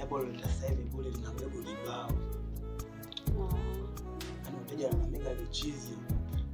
hapo sasa hivi bure lina mbegu kibao. Ana mteja ana mega vichizi.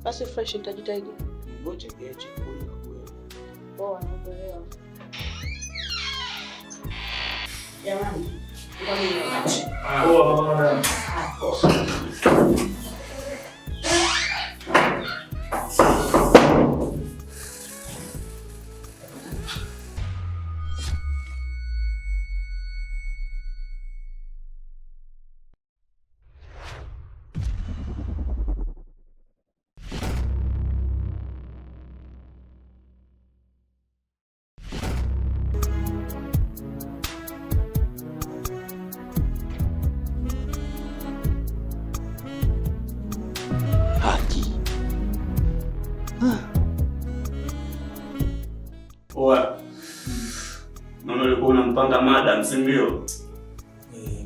Basi fresh nitajitahidi. Ngoja gechi kule kwa kweli. Poa, nakuelewa. Jamani. Kwa nini unaacha? Poa mama. Oa. Naona ulikuwa unampanga madam, si ndio?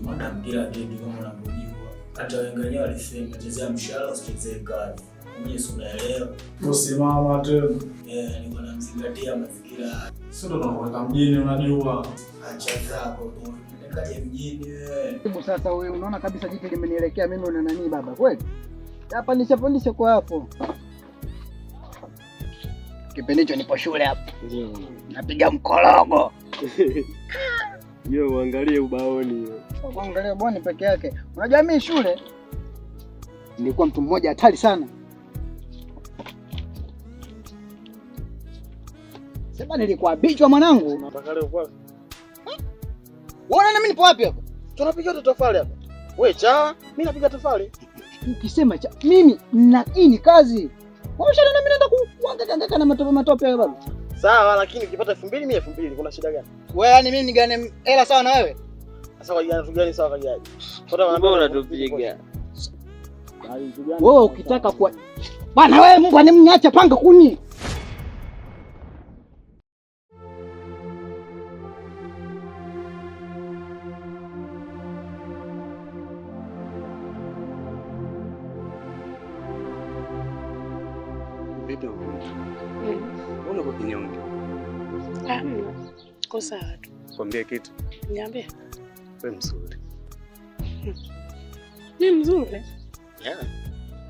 Madam kila kitu kama unavyojua. Hata wenyewe walisema chezea mshahara usichezee kazi. Mimi si unaelewa. Usimama tena. Niko namzingatia mazingira. Sio ndo tunakwenda mjini unajua. Acha zako tu. Nikaje mjini wewe. Sasa wewe unaona kabisa jiti limenielekea mimi una nani baba kweli? Hapa nishafundisha kwa hapo. Kipindi hicho nipo shule hapo. Napiga mkorogo. Yo, uangalie ubaoni hiyo. Uangalie ubaoni peke yake. Unajua mimi shule nilikuwa mtu mmoja hatari sana. Sema nilikuwa bichwa mwanangu. Unataka leo kwa? Unaona mimi nipo wapi hapa? Tunapiga tofali hapa. Wewe cha, mimi napiga tofali. Ukisema cha mimi na hii ni kazi. Wewe na mimi naenda kuangaka na matope hayo baba. Sawa, lakini ukipata 2000 mimi 2000 kuna shida gani? Wewe yani mimi nigane hela sawa na wewe? Sasa kwa gani tugani sawa kwa gani? Mbona tupiga? Wewe ukitaka kwa bwana wewe Mungu animniacha panga kuni. Vipi? Mbona uko kinyonge? Kwa sawa tu. Kwambie kitu. Niambie. Wewe mzuri. Ni mzuri? Yeah.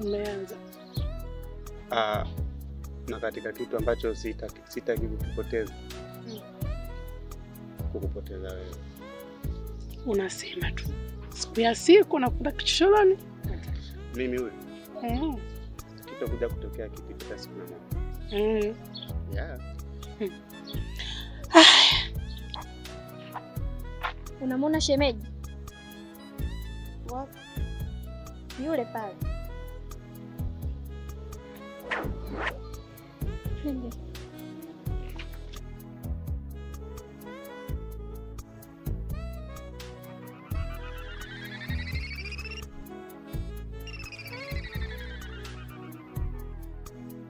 Umeanza. Na katika kitu ambacho sitaki kukupoteza. Kukupoteza wewe. Unasema tu. Siku ya siku nakuta kichochoroni. Mimi huyu. Kitakuja kutokea kitu kita siku na mama. Yeah. Unamwona shemeji? Wapi? Yule pale. Nende.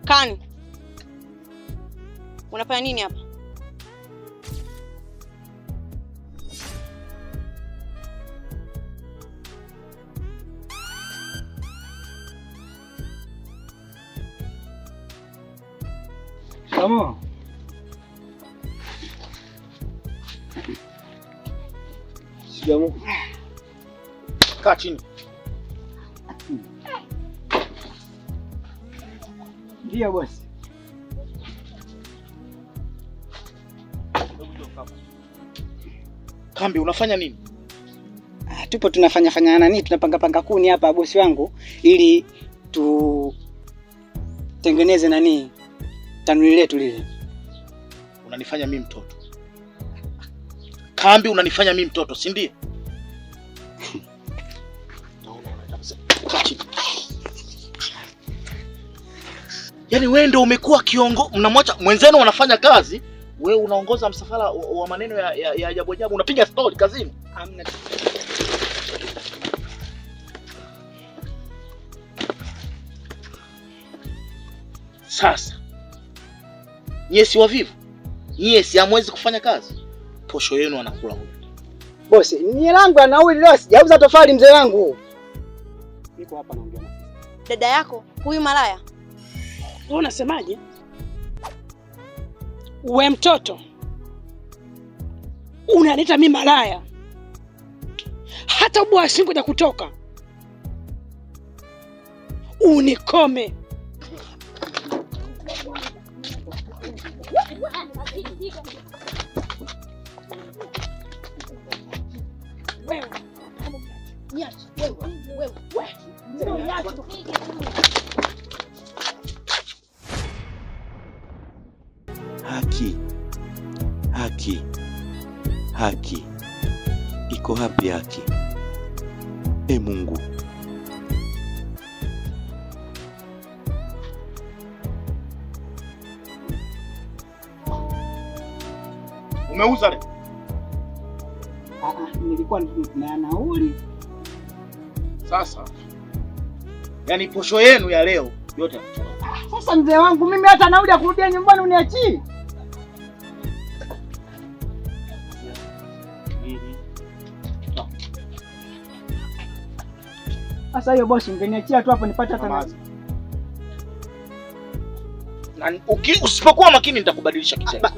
Kani. Unafanya nini hapa? Kama Shikamoo. Kaa chini. ndio bosi. Kambi unafanya nini? Tupo tunafanya nani? Tunapanga kuni hapa bosi wangu ili tengeneze nani? Tanuri letu lile. Unanifanya mimi mtoto. Kambi unanifanya mimi mtoto, si ndio? Yaani wewe ndio umekuwa mnamwacha mwenzenu wanafanya kazi, wewe unaongoza msafara wa maneno ya ajabu ajabu, unapiga story kazini. Hamna. Sasa nyie si wavivu? Nyie si hamwezi kufanya kazi? Posho yenu anakula huyu. Bosi, ni langu anauli leo sijauza tofali mzee wangu. Niko hapa naongea na Dada yako huyu malaya. Wewe unasemaje? Wewe mtoto. Unaleta mimi malaya. hata ubwa shingo ja kutoka. Unikome. Haki, haki, haki. Iko wapi haki? Mungu. Umeuza leo? Nilikuwa na nauli. Sasa yaani posho yenu ya leo yote. Sasa mzee wangu, mimi hata nauli ya kurudia nyumbani uniachie? Sasa hiyo bosi, ungeniachia tu hapo nipate hata nauli. Na usipokuwa makini nitakubadilisha kitendo.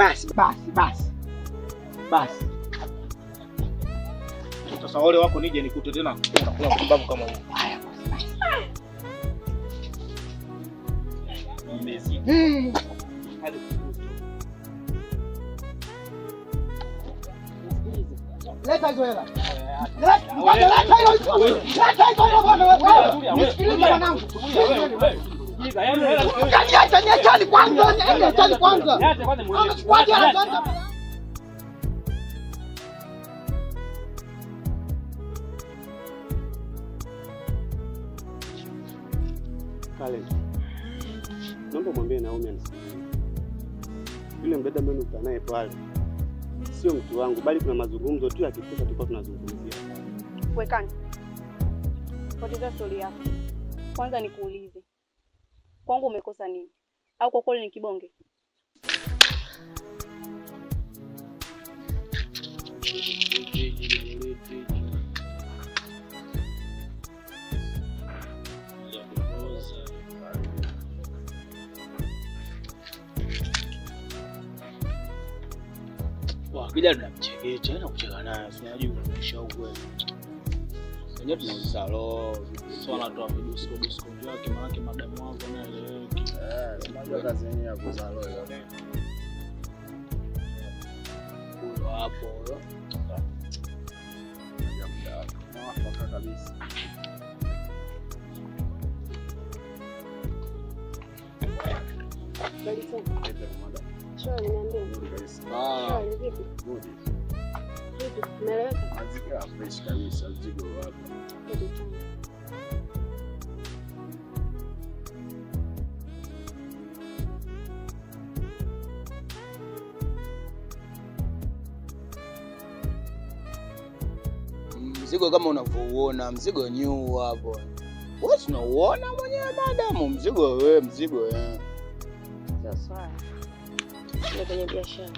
Basi. Sasa wale wako nije nikute tena unakula mbavu kama huo. Leta hizo hela. Kale, naomba mwambie Naomi anisikilize. Yule mdada mimi niko naye pale sio mtu wangu, bali kuna mazungumzo tu ya kipesa tulikuwa tunazungumzia. Wekani. Poteza story yako. Kwanza nikuulize. Kwangu umekosa nini? Au kwa kweli ni kibonge? Wakija tunamchekecha na kucheka naye, unajua unamsha ukweli. Sasa tunauza roho, swala tu vidusko vyake, maana madamu wangu anaeleweki. Unajua kazi yenyewe ya kuuza roho hiyo. Huyo hapo huyo. Mwafaka kabisa. Shwari, niambie. Shwari, vipi? Vipi? Umeeleweka? Azika fresh kabisa mzigo wako. Mzigo kama unavyouona, mzigo new hapo. Wewe unauona mwenyewe madamu, mzigo wewe, mzigo Sasa ndio kwenye biashara.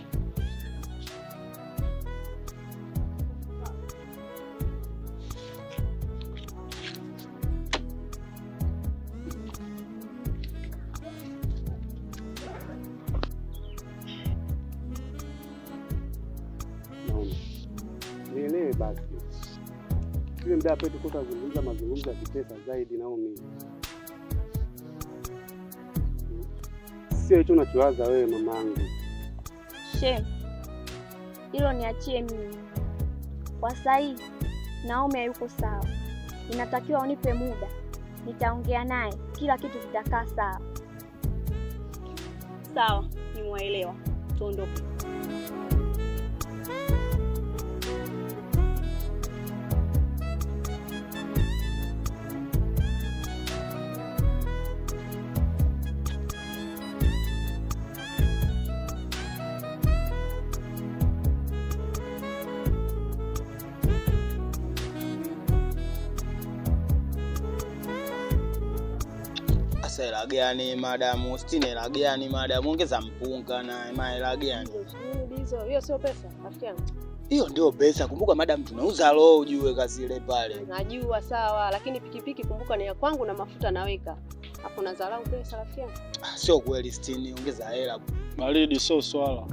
Nielewe basi. Yule mdada pale tulikuwa tunazungumza mazungumzo ya kipesa zaidi Naomi. Sio hicho unachowaza wewe mamangu. Shem, hilo niachie mimi. Kwa sasa hivi Naomi hayuko sawa. Inatakiwa unipe muda. Nitaongea naye, kila kitu kitakaa sawa. Sawa, nimeelewa. Tuondoke. hela gani madamu? 60 hela gani madamu? Ongeza mpunga na hela gani? Hizo hiyo sio pesa, rafiki yangu. Hiyo ndio pesa. Kumbuka madam, tunauza roho ujue kazi ile pale. Najua sawa, lakini pikipiki kumbuka ni ya kwangu na mafuta naweka. Hapo nadharau pesa rafiki yangu. Sio kweli 60, ongeza hela. Baridi sio swala.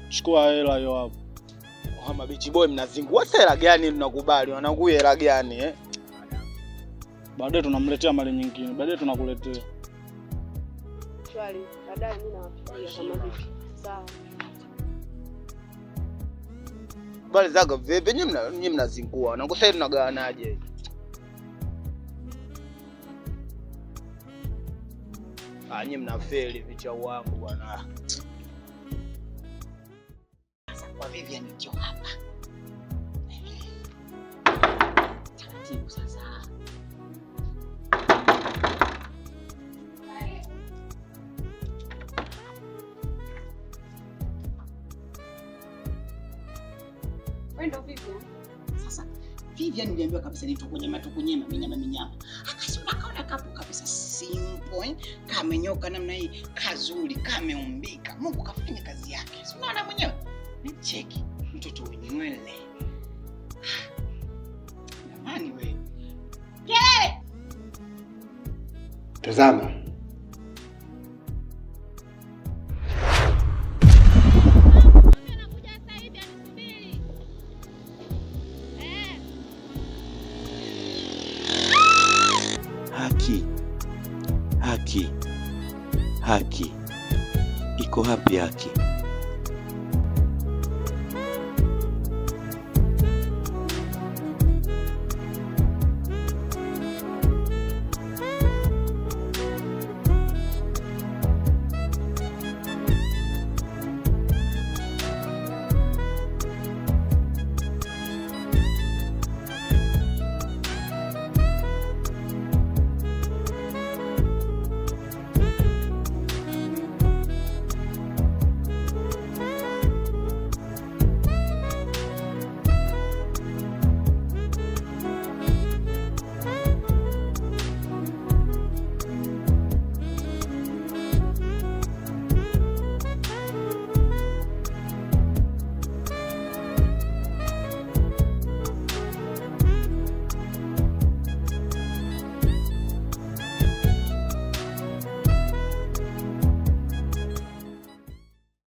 Chukua hela hiyo hapo. Kama bichi boy mnazingua hela gani tunakubali? Wanangu hela gani Baadaye tunamletea mali nyingine. Baadaye tunakuletea. Shwari, baadaye mimi nawafikia kama vipi. Sawa. Bali zako vipi? Nyinyi mnazingua. Wanangu sasa tunagawanaje? Nyinyi mnafeli vicha wangu bwana. Sasa kwa Vivian ndio hapa. Taratibu sasa. Wendo Vivian. Sasa Vivian niliambiwa kabisa nitukunyema minyama. Akasema kaona kapo kabisa simple, kamenyoka namna hii, kazuri, kameumbika. Mungu kafanya kazi yake. Si unaona mwenyewe? Cheki mtoto wenye nywele. Jamani wewe. Kelele. Tazama. Haki iko wapi haki?